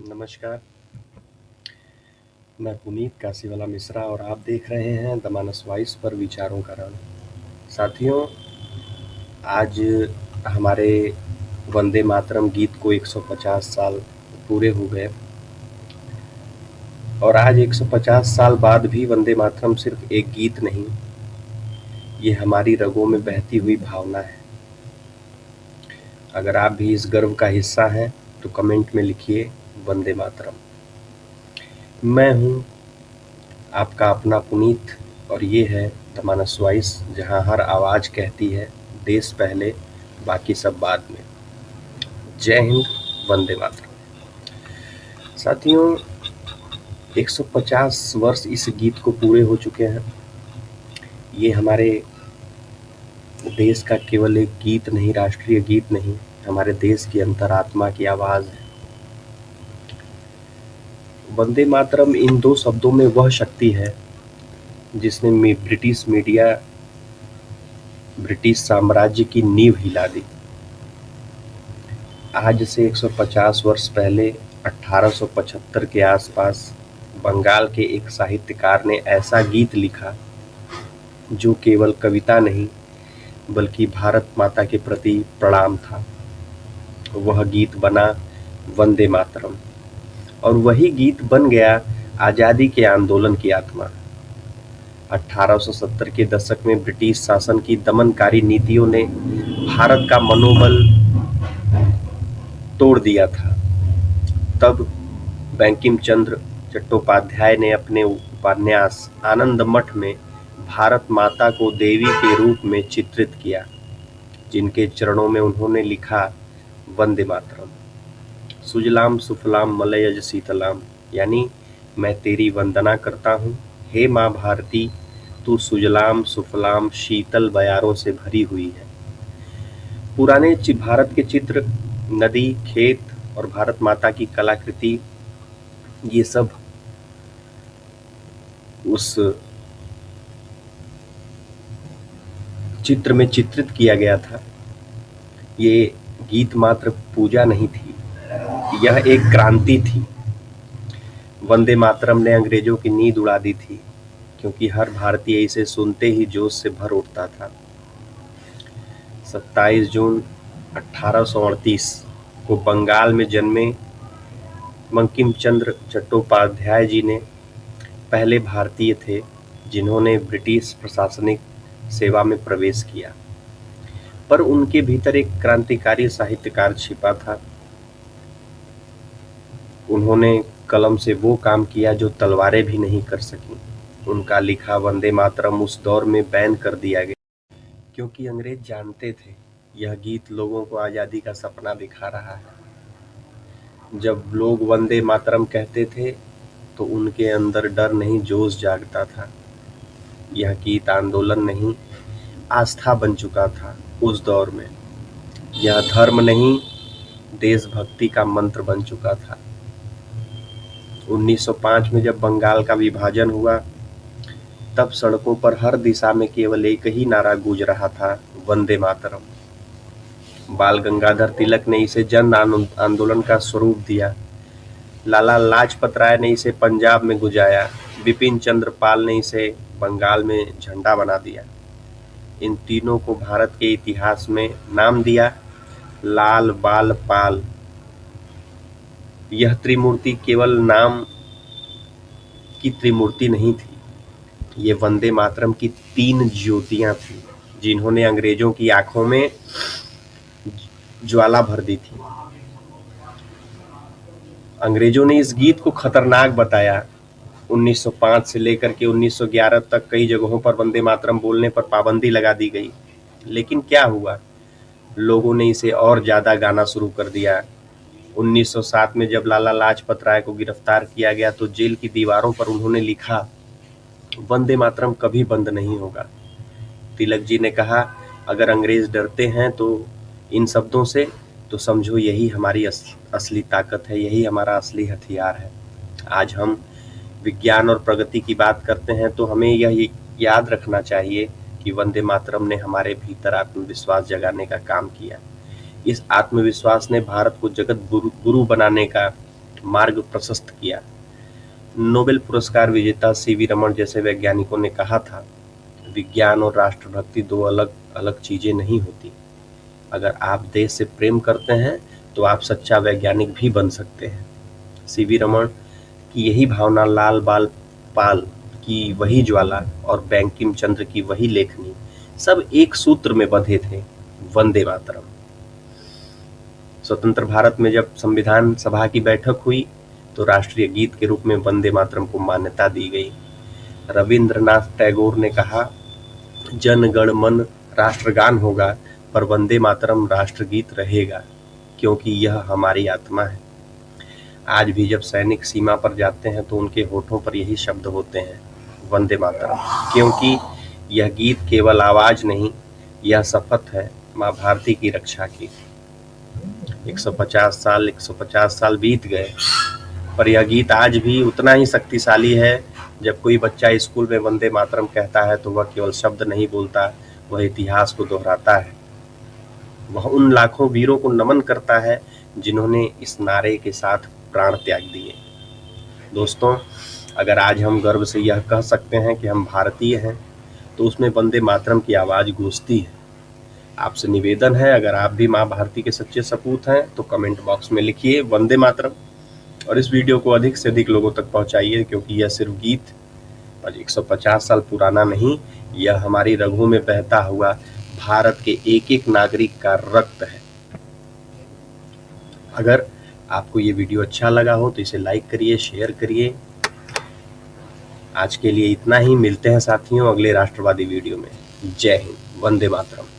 नमस्कार, मैं पुनीत काशीवाला मिश्रा और आप देख रहे हैं द मानस वॉइस पर विचारों का रण। साथियों, आज हमारे वंदे मातरम गीत को 150 साल पूरे हो गए और आज 150 साल बाद भी वंदे मातरम सिर्फ एक गीत नहीं, ये हमारी रगों में बहती हुई भावना है। अगर आप भी इस गर्व का हिस्सा हैं तो कमेंट में लिखिए वंदे मातरम। मैं हूँ आपका अपना पुनीत और ये है द मानस वॉइस, जहाँ हर आवाज़ कहती है देश पहले बाकी सब बाद में। जय हिंद, वंदे मातरम। साथियों, 150 वर्ष इस गीत को पूरे हो चुके हैं। ये हमारे देश का केवल एक गीत नहीं, राष्ट्रीय गीत नहीं, हमारे देश की अंतरात्मा की आवाज़ है। वंदे मातरम इन दो शब्दों में वह शक्ति है जिसने ब्रिटिश मीडिया, ब्रिटिश साम्राज्य की नींव हिला दी। आज से 150 वर्ष पहले 1875 के आसपास बंगाल के एक साहित्यकार ने ऐसा गीत लिखा जो केवल कविता नहीं बल्कि भारत माता के प्रति प्रणाम था। वह गीत बना वंदे मातरम और वही गीत बन गया आज़ादी के आंदोलन की आत्मा। 1870 के दशक में ब्रिटिश शासन की दमनकारी नीतियों ने भारत का मनोबल तोड़ दिया था। तब बंकिम चंद्र चट्टोपाध्याय ने अपने उपन्यास आनंद मठ में भारत माता को देवी के रूप में चित्रित किया, जिनके चरणों में उन्होंने लिखा वंदे मातरम। सुजलाम सुफलाम मलयज शीतलाम, यानी मैं तेरी वंदना करता हूँ हे माँ भारती, तू सुजलाम सुफलाम शीतल बयारों से भरी हुई है। पुराने भारत के चित्र, नदी, खेत और भारत माता की कलाकृति, ये सब उस चित्र में चित्रित किया गया था। ये गीत मात्र पूजा नहीं थी, यह एक क्रांति थी। वंदे मातरम ने अंग्रेजों की नींद उड़ा दी थी, क्योंकि हर भारतीय इसे सुनते ही जोश से भर उठता था। 27 जून 1838 को बंगाल में जन्मे बंकिम चंद्र चट्टोपाध्याय जी ने पहले भारतीय थे जिन्होंने ब्रिटिश प्रशासनिक सेवा में प्रवेश किया, पर उनके भीतर एक क्रांतिकारी साहित्यकार छिपा था। उन्होंने कलम से वो काम किया जो तलवारें भी नहीं कर सकी। उनका लिखा वंदे मातरम उस दौर में बैन कर दिया गया, क्योंकि अंग्रेज जानते थे यह गीत लोगों को आज़ादी का सपना दिखा रहा है। जब लोग वंदे मातरम कहते थे तो उनके अंदर डर नहीं, जोश जागता था। यह गीत आंदोलन नहीं, आस्था बन चुका था उस दौर में। यह धर्म नहीं, देशभक्ति का मंत्र बन चुका था। 1905 में जब बंगाल का विभाजन हुआ, तब सड़कों पर हर दिशा में केवल एक ही नारा गूंज रहा था, वंदे मातरम। बाल गंगाधर तिलक ने इसे जन आंदोलन का स्वरूप दिया। लाला लाजपत राय ने इसे पंजाब में गुजाया। बिपिन चंद्र पाल ने इसे बंगाल में झंडा बना दिया। इन तीनों को भारत के इतिहास में नाम दिया लाल बाल पाल। यह त्रिमूर्ति केवल नाम की त्रिमूर्ति नहीं थी, ये वंदे मातरम की 3 ज्योतियां थी, जिन्होंने अंग्रेजों की आंखों में ज्वाला भर दी थी। अंग्रेजों ने इस गीत को खतरनाक बताया। 1905 से लेकर के 1911 तक कई जगहों पर वंदे मातरम बोलने पर पाबंदी लगा दी गई। लेकिन क्या हुआ? लोगों ने इसे और ज़्यादा गाना शुरू कर दिया। 1907 में जब लाला लाजपत राय को गिरफ्तार किया गया तो जेल की दीवारों पर उन्होंने लिखा, वंदे मातरम कभी बंद नहीं होगा। तिलक जी ने कहा, अगर अंग्रेज डरते हैं तो इन शब्दों से, तो समझो यही हमारी असली ताकत है, यही हमारा असली हथियार है। आज हम विज्ञान और प्रगति की बात करते हैं तो हमें यह याद रखना चाहिए कि वंदे मातरम ने हमारे भीतर आत्मविश्वास जगाने का काम किया। इस आत्मविश्वास ने भारत को जगत गुरु बनाने का मार्ग प्रशस्त किया। नोबेल पुरस्कार विजेता सीवी रमन जैसे वैज्ञानिकों ने कहा था, विज्ञान और राष्ट्रभक्ति दो अलग अलग चीजें नहीं होती। अगर आप देश से प्रेम करते हैं तो आप सच्चा वैज्ञानिक भी बन सकते हैं। सीवी रमन की यही भावना लाल बाल पाल की वही ज्वाला और बैंकिम चंद्र की वही लेखनी सब एक सूत्र में बंधे थे, वंदे मातरम। स्वतंत्र भारत में जब संविधान सभा की बैठक हुई तो राष्ट्रीय गीत के रूप में वंदे मातरम को मान्यता दी गई। रविंद्रनाथ टैगोर ने कहा, जन गण मन राष्ट्रगान होगा पर वंदे मातरम राष्ट्रगीत रहेगा, क्योंकि यह हमारी आत्मा है। आज भी जब सैनिक सीमा पर जाते हैं तो उनके होठों पर यही शब्द होते हैं, वंदे मातरम, क्योंकि यह गीत केवल आवाज नहीं, यह शपथ है माँ भारती की रक्षा की। 150 साल बीत गए, पर यह गीत आज भी उतना ही शक्तिशाली है। जब कोई बच्चा स्कूल में वंदे मातरम कहता है तो वह केवल शब्द नहीं बोलता, वह इतिहास को दोहराता है। वह उन लाखों वीरों को नमन करता है जिन्होंने इस नारे के साथ प्राण त्याग दिए। दोस्तों, अगर आज हम गर्व से यह कह सकते हैं कि हम भारतीय हैं, तो उसमें वंदे मातरम की आवाज गूंजती है। आपसे निवेदन है, अगर आप भी माँ भारती के सच्चे सपूत हैं तो कमेंट बॉक्स में लिखिए वंदे मातरम, और इस वीडियो को अधिक से अधिक लोगों तक पहुंचाइए, क्योंकि यह सिर्फ गीत आज 150 साल पुराना नहीं, यह हमारी रगों में बहता हुआ भारत के एक एक नागरिक का रक्त है। अगर आपको ये वीडियो अच्छा लगा हो तो इसे लाइक करिए, शेयर करिए। आज के लिए इतना ही, मिलते हैं साथियों अगले राष्ट्रवादी वीडियो में। जय हिंद, वंदे मातरम।